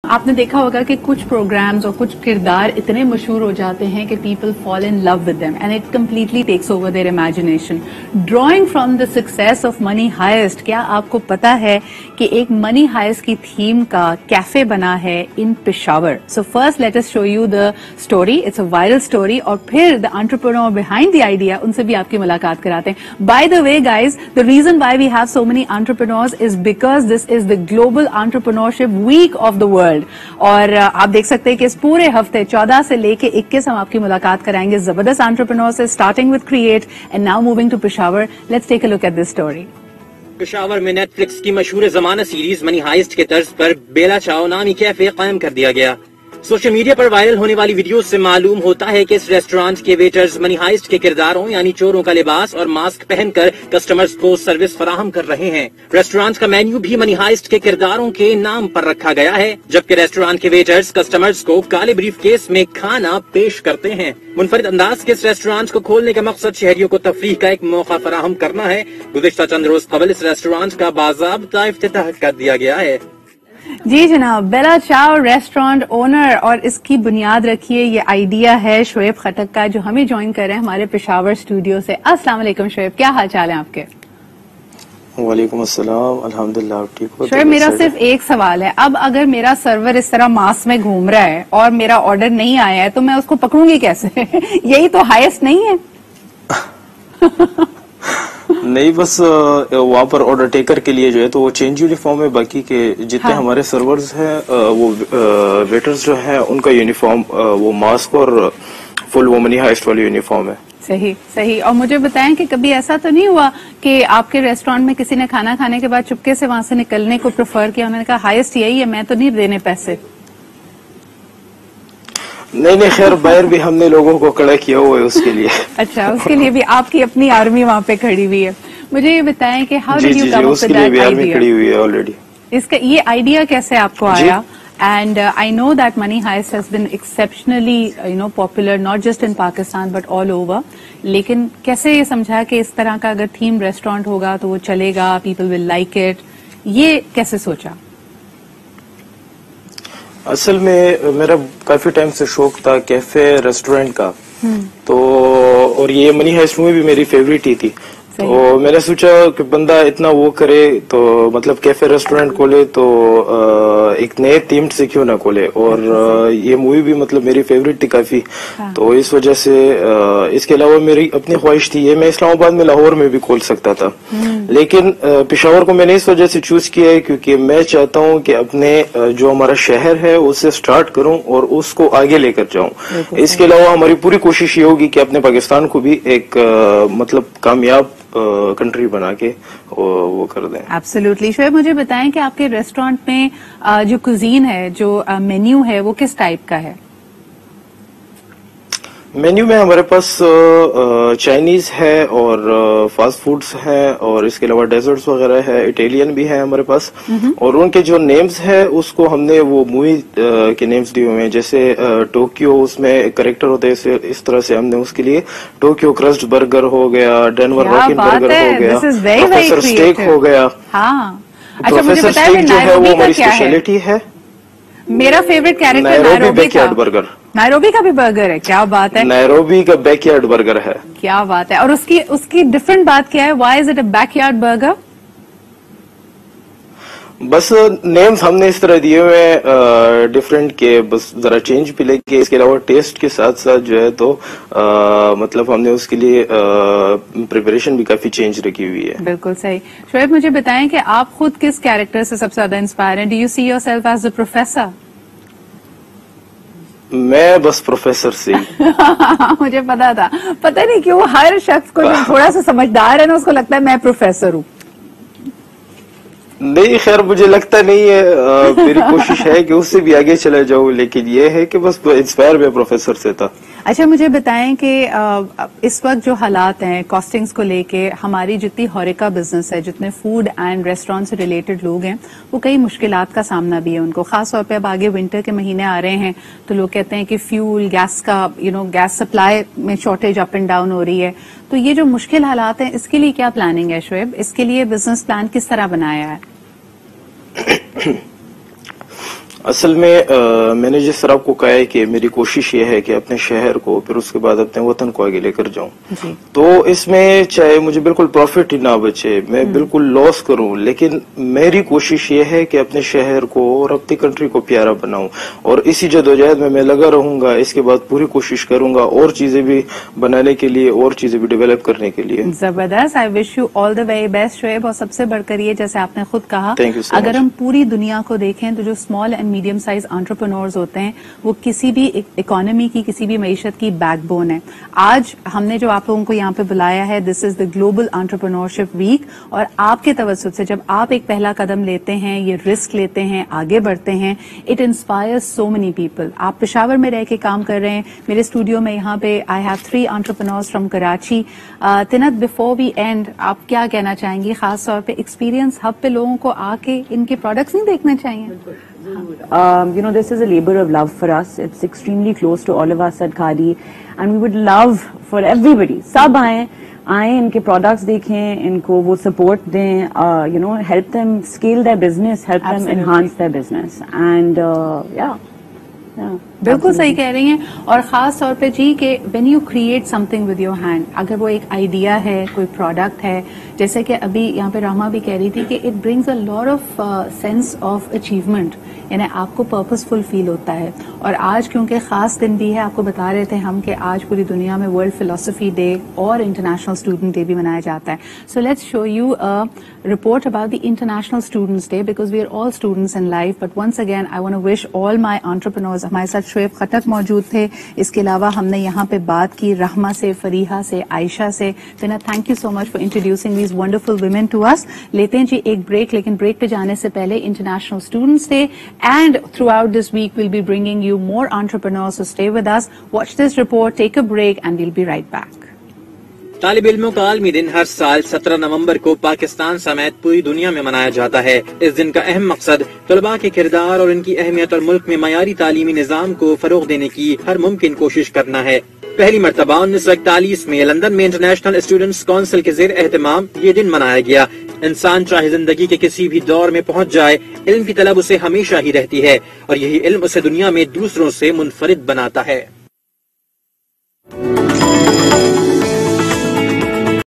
آپ نے دیکھا ہوگا کہ کچھ پروگرامز اور کچھ کردار اتنے مشہور ہو جاتے ہیں کہ people fall in love with them and it completely takes over their imagination. Drawing from the success of Money Heist, کیا آپ کو پتا ہے کہ ایک منی ہائیسٹ کی تھیم کا کیفے بنا ہے in Peshawar? So first let us show you the story, it's a viral story, اور پھر the entrepreneur behind the idea, ان سے بھی آپ کی ملاقات کراتے ہیں. By the way guys, the reason why we have so many entrepreneurs is because this is the global entrepreneurship week of the world. اور آپ دیکھ سکتے ہیں کہ اس پورے ہفتے 14 سے لے کے 21 ہم آپ کی ملاقات کرائیں گے زبردست انٹرپرینور سے، starting with Crete and now moving to Peshawar. Let's take a look at this story. Peshawar میں نیٹ فلکس کی مشہور زمانہ سیریز منی ہائیسٹ کے طرز پر بیلا چاؤ نامی کیفے قائم کر دیا گیا. سوشل میڈیا پر وائرل ہونے والی ویڈیوز سے معلوم ہوتا ہے کہ اس ریسٹورانٹ کے ویٹرز منی ہائیسٹ کے کرداروں یعنی چوروں کا لباس اور ماسک پہن کر کسٹمرز کو سروس فراہم کر رہے ہیں. ریسٹورانٹ کا مینیو بھی منی ہائیسٹ کے کرداروں کے نام پر رکھا گیا ہے، جبکہ ریسٹورانٹ کے ویٹرز کسٹمرز کو کالے بریف کیس میں کھانا پیش کرتے ہیں. منفرد انداز کے اس ریسٹورانٹ کو کھولنے کا مقصد شہریوں کو تفریح کا ایک موقع فراہم کرنا ہے. گزشتہ چند روز قبل اس ریسٹورانٹ کا باضابطہ افتتاح کر دیا گیا ہے. جی جناب، بیلا چاؤ ریسٹورانٹ اونر، اور اس کی بنیاد رکھیے یہ آئیڈیا ہے شعیب خٹک کا، جو ہمیں جوائن کر رہے ہیں ہمارے پشاور اسٹوڈیو سے. السلام علیکم شعیب، کیا حال چال ہے آپ کے؟ وعلیکم السلام، الحمدللہ آپ ٹھیک ہو؟ شعیب میرا صرف ایک سوال ہے، اب اگر میرا سرور اس طرح ماسک میں گھوم رہا ہے اور میرا آرڈر نہیں آیا ہے تو میں اس کو پکڑوں گی کیسے؟ یہی تو ہائیسٹ نہیں ہے. نہیں، بس وہاں پر آرڈر ٹیکر کے لیے جو ہے تو وہ چینج یونیفارم ہے، باقی کے جتنے ہمارے سرورز ہیں وہ ویٹرز جو ہیں ان کا یونیفارم وہ ماسک اور فل وہ منی ہائیسٹ والی یونیفارم ہے. صحیح صحیح. اور مجھے بتائیں کہ کبھی ایسا تو نہیں ہوا کہ آپ کے ریسٹورینٹ میں کسی نے کھانا کھانے کے بعد چپکے سے وہاں سے نکلنے کو پریفر کیا، انہوں نے کہا ہائیسٹ یہی ہے، میں تو نہیں دینے پیسے؟ نہیں، خیر باہر بھی ہم نے لوگوں کو کھڑا کیا ہوا ہے اس کے لیے. اچھا، اس کے لیے بھی آپ کی اپنی آرمی وہاں پہ کھڑی ہوئی ہے. مجھے یہ بتائیں کہ how did you come up with that idea? کھڑی ہوئی ہے آلریڈی. اس کا یہ آئیڈیا کیسے آپ کو آیا؟ And I know that Money Heist has been exceptionally popular not just in Pakistan but all over, لیکن کیسے یہ سمجھا کہ اس طرح کا اگر تھیم ریسٹورینٹ ہوگا تو وہ چلے گا، پیپل ول لائک اٹ، یہ کیسے سوچا؟ اصل میں میرا کافی ٹائم سے شوق تھا کیفے ریسٹورینٹ کا، تو اور یہ منی ہائیسٹ مووی بھی میری فیوریٹ ہی تھی، تو میں نے سوچا کہ بندہ اتنا وہ کرے تو مطلب کیفے ریسٹورینٹ کھولے تو ایک نئے تھیم سے کیوں نہ کھولے. اور یہ مووی بھی مطلب میری فیوریٹ تھی کافی، تو اس وجہ سے اس کے علاوہ میری اپنی خواہش تھی یہ میں اسلام آباد میں لاہور میں بھی کھول سکتا تھا، لیکن پشاور کو میں نے اس وجہ سے چوز کیا ہے کیونکہ میں چاہتا ہوں کہ اپنے جو ہمارا شہر ہے اسے سٹارٹ کروں اور اس کو آگے لے کر جاؤں. اس کے علاوہ ہماری پوری کوشش یہ ہوگی کہ اپنے پاکستان کو بھی ایک مطلب کامیاب کنٹری بنا کے وہ کر دیں. ایبسلیوٹلی. شعیب مجھے بتائیں کہ آپ کے ریسٹورینٹ میں جو کوزین ہے، جو مینیو ہے، وہ کس ٹائپ کا ہے؟ مینیو میں ہمارے پاس چائنیز ہے اور فاسٹ فوڈز ہیں اور اس کے علاوہ ڈیزرٹس وغیرہ ہے، اٹیلین بھی ہے ہمارے پاس، اور ان کے جو نیمز ہے اس کو ہم نے وہ مووی کے نیمز دیے ہوئے ہیں، جیسے ٹوکیو اس میں ایک کریکٹر ہوتا ہے، اس طرح سے ہم نے اس کے لیے ٹوکیو کرسٹ برگر ہو گیا، ڈینور راکن برگر ہو گیا، پروفیسر اسٹیک ہو گیا. پروفیسر اسٹیک جو ہے وہ ہماری اسپیشلٹی ہے. میرا favourite character Nairobi back yard burger. Nairobi کا بھی برگر ہے؟ کیا بات ہے. نیروبی کا بیک یارڈ برگر ہے. کیا بات ہے. اور اس کی ڈفرنٹ بات کیا ہے؟ Why is it a backyard burger? بس نیمز ہم نے اس طرح دیے ہوئے ڈفرنٹ کے بس ذرا چینج بھی لگے. اس کے علاوہ ٹیسٹ کے ساتھ ساتھ جو ہے تو مطلب ہم نے اس کے لیے پریپریشن بھی کافی چینج رکھی ہوئی ہے. بالکل صحیح. شعیب مجھے بتائیں کہ آپ خود کس کیریکٹر سے سب سے زیادہ انسپائر ہیں؟ Do you see your self as a professor? میں بس پروفیسر سے مجھے پتا تھا. پتہ نہیں کیوں ہر شخص کو جو تھوڑا سا سمجھدار ہے نا اس کو لگتا ہے میں پروفیسر ہوں. نہیں خیر مجھے لگتا نہیں ہے، میری کوشش ہے کہ اس سے بھی آگے چلا جاؤں، لیکن یہ ہے کہ بس انسپائر میں پروفیسر سے تھا. اچھا مجھے بتائیں کہ اس وقت جو حالات ہیں کاسٹنگز کو لے کے، ہماری جتنی ہوریکا بزنس ہے، جتنے فوڈ اینڈ ریسٹورینٹ سے ریلیٹڈ لوگ ہیں، وہ کئی مشکلات کا سامنا بھی ہے ان کو، خاص طور پہ اب آگے ونٹر کے مہینے آ رہے ہیں تو لوگ کہتے ہیں کہ فیول گیس کا گیس سپلائی میں شارٹیج اپ اینڈ ڈاؤن ہو رہی ہے. تو یہ جو مشکل حالات ہیں اس کے لیے کیا پلاننگ ہے شعیب؟ اس کے لیے بزنس پلان کس طرح بنایا ہے؟ اصل میں میں نے جس طرح آپ کو کہا ہے کہ میری کوشش یہ ہے کہ اپنے شہر کو پھر اس کے بعد اپنے وطن کو آگے لے کر جاؤں. تو اس میں چاہے مجھے بالکل پروفٹ ہی نہ بچے, میں بالکل لاس کروں, لیکن میری کوشش یہ ہے کہ اپنے شہر کو اور اپنی کنٹری کو پیارا بناؤں, اور اسی جدوجہد میں لگا رہوں گا. اس کے بعد پوری کوشش کروں گا اور چیزیں بھی بنانے کے لیے اور چیزیں بھی ڈیولپ کرنے کے لیے. زبردست. I wish you all the very best Shoaib. اور سب سے بڑھ کر یہ, جیسے آپ نے خود کہا, اگر ہم پوری دنیا کو دیکھیں تو جو small and medium size entrepreneurs ہوتے ہیں وہ کسی بھی اکانومی کی, کسی بھی معیشت کی بیک بون ہے. آج ہم نے جو آپ لوگوں کو یہاں پہ بلایا ہے, دس is the global entrepreneurship week, اور آپ کے توسط سے جب آپ ایک پہلا قدم لیتے ہیں, یہ رسک لیتے ہیں, آگے بڑھتے ہیں, it inspires so many people. آپ پشاور میں رہ کے کام کر رہے ہیں. میرے اسٹوڈیو میں یہاں پہ I have 3 entrepreneurs from Karachi. تنت, بفور وی اینڈ, آپ کیا کہنا چاہیں گی خاص طور پہ ایکسپیرینس ہب پہ لوگوں کو آ کے ان کے پروڈکٹس نہیں دیکھنے چاہیے؟ This is a labor of love for us. It's extremely close to all of us at Khadi, and we would love for everybody, سب آئیں ان کے پروڈکٹس دیکھیں, ان کو وہ سپورٹ دیں, help them scale their business, help them enhance their business, and بالکل صحیح کہہ رہی ہیں. اور خاص طور پہ جی کہ when you create some thing with your hand, اگر وہ ایک آئیڈیا ہے, کوئی پروڈکٹ ہے, جیسے کہ ابھی یہاں پہ رحمہ بھی کہہ رہی تھی کہ it brings a lot of sense of achievement, یعنی آپ کو پرپزفل فیل ہوتا ہے. اور آج کیونکہ خاص دن بھی ہے, آپ کو بتا رہے تھے ہم کہ آج پوری دنیا میں ورلڈ فلاسفی ڈے اور انٹرنیشنل اسٹوڈنٹ ڈے بھی منایا جاتا ہے. So let's show you report about the International Students Day, because we are all students in life. But once again, I want to wish all my entrepreneurs. ہمارے ساتھ شعیب خٹک موجود تھے. اس کے علاوہ ہم نے یہاں پہ بات کی رحمہ سے, فریحہ سے, عائشہ سے. Thank you so much for introducing these wonderful women to us. لیتے ہیں جی ایک بریک, لیکن بریک پہ جانے سے پہلے international students day, and throughout this week we'll be bringing you more entrepreneurs, so stay with us. Watch this report, take a break, and we'll be right back. طالب علموں کا عالمی دن ہر سال 17 نومبر کو پاکستان سمیت پوری دنیا میں منایا جاتا ہے. اس دن کا اہم مقصد طلباء کے کردار اور ان کی اہمیت اور ملک میں معیاری تعلیمی نظام کو فروغ دینے کی ہر ممکن کوشش کرنا ہے. پہلی مرتبہ 1941 میں لندن میں انٹرنیشنل اسٹوڈنٹس کونسل کے زیر اہتمام یہ دن منایا گیا. انسان چاہے زندگی کے کسی بھی دور میں پہنچ جائے, علم کی طلب اسے ہمیشہ ہی رہتی ہے, اور یہی علم اسے دنیا میں دوسروں سے منفرد بناتا ہے.